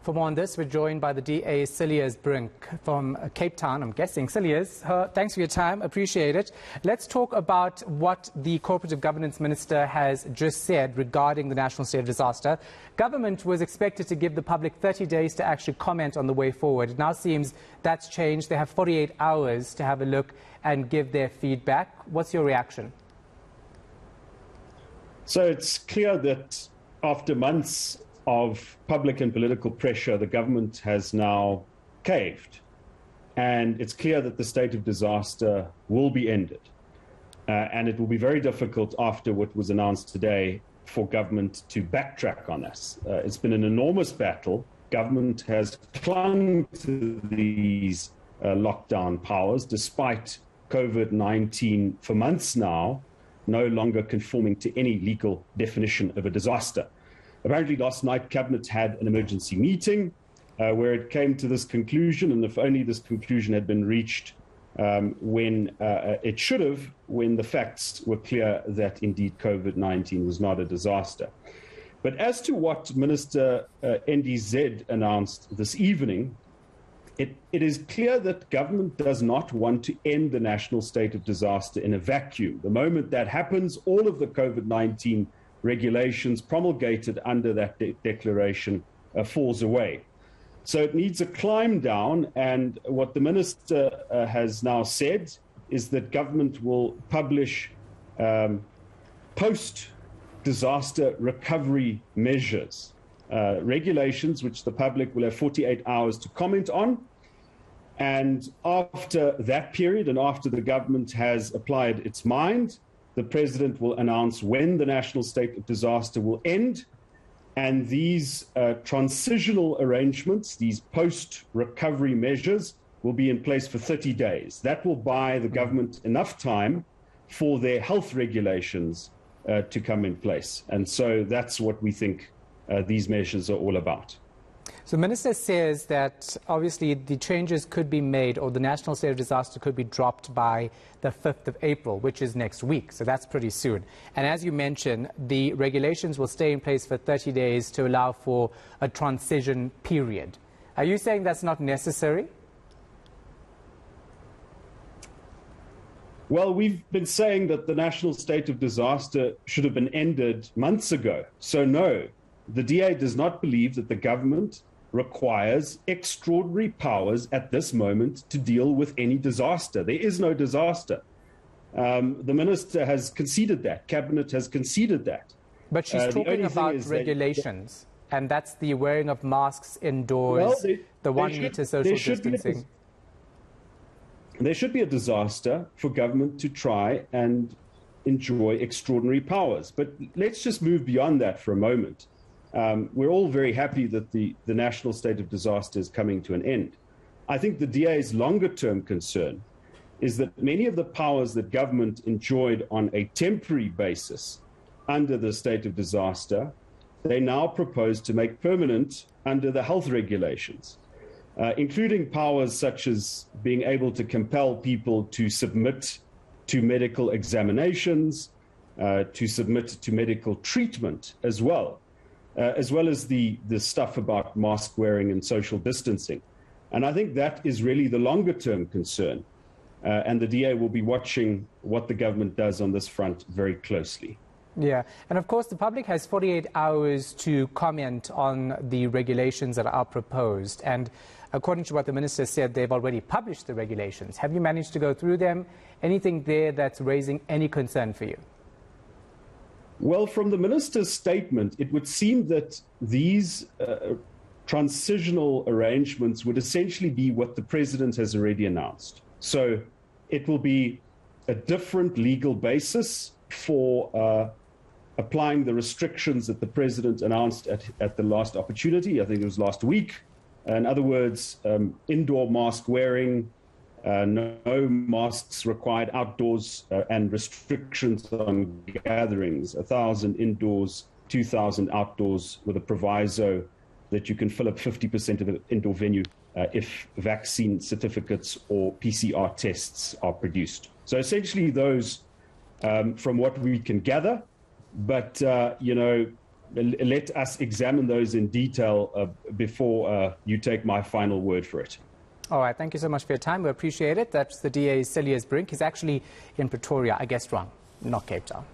For more on this, we're joined by the DA, Cilliers Brink from Cape Town. I'm guessing. Cilliers, thanks for your time. Appreciate it. Let's talk about what the Cooperative Governance Minister has just said regarding the national state of disaster. Government was expected to give the public 30 days to actually comment on the way forward. It now seems that's changed. They have 48 hours to have a look and give their feedback. What's your reaction? So it's clear that after months of public and political pressure, the government has now caved. And it's clear that the state of disaster will be ended. And it will be very difficult after what was announced today for government to backtrack on this. It's been an enormous battle. Government has clung to these lockdown powers despite COVID-19 for months now, no longer conforming to any legal definition of a disaster. Apparently last night, Cabinet had an emergency meeting where it came to this conclusion, and if only this conclusion had been reached when it should have, when the facts were clear that indeed COVID-19 was not a disaster. But as to what Minister NDZ announced this evening, it is clear that government does not want to end the national state of disaster in a vacuum. The moment that happens, all of the COVID-19 regulations promulgated under that declaration falls away. So it needs a climb down, and what the minister has now said is that government will publish post-disaster recovery measures, regulations which the public will have 48 hours to comment on. And after that period, and after the government has applied its mind, the president will announce when the national state of disaster will end. And these transitional arrangements, these post-recovery measures, will be in place for 30 days. That will buy the government enough time for their health regulations to come in place. And so that's what we think these measures are all about. So the Minister says that obviously the changes could be made, or the national state of disaster could be dropped by the 5th of April, which is next week. So that's pretty soon. And as you mentioned, the regulations will stay in place for 30 days to allow for a transition period. Are you saying that's not necessary? Well, we've been saying that the national state of disaster should have been ended months ago. So no, the DA does not believe that the government requires extraordinary powers at this moment to deal with any disaster. There is no disaster. The minister has conceded that. Cabinet has conceded that. But she's talking about regulations, and that's the wearing of masks indoors, the 1 meter social distancing. There should be a disaster for government to try and enjoy extraordinary powers. But let's just move beyond that for a moment. We're all very happy that the national state of disaster is coming to an end. I think the DA's longer-term concern is that many of the powers that government enjoyed on a temporary basis under the state of disaster, they now propose to make permanent under the health regulations, including powers such as being able to compel people to submit to medical examinations, to submit to medical treatment as well as the stuff about mask wearing and social distancing. And I think that is really the longer term concern. And the DA will be watching what the government does on this front very closely. Yeah, and of course the public has 48 hours to comment on the regulations that are proposed. And according to what the minister said, they've already published the regulations. Have you managed to go through them? Anything there that's raising any concern for you? Well, from the minister's statement, it would seem that these transitional arrangements would essentially be what the president has already announced. So it will be a different legal basis for applying the restrictions that the president announced at the last opportunity. I think it was last week. In other words, indoor mask wearing, no masks required outdoors, and restrictions on gatherings, 1,000 indoors, 2,000 outdoors, with a proviso that you can fill up 50% of an indoor venue if vaccine certificates or PCR tests are produced. So essentially those, from what we can gather, but, let us examine those in detail before you take my final word for it. All right, thank you so much for your time. We appreciate it. That's the DA, Cilliers Brink. He's actually in Pretoria. I guessed wrong, not Cape Town.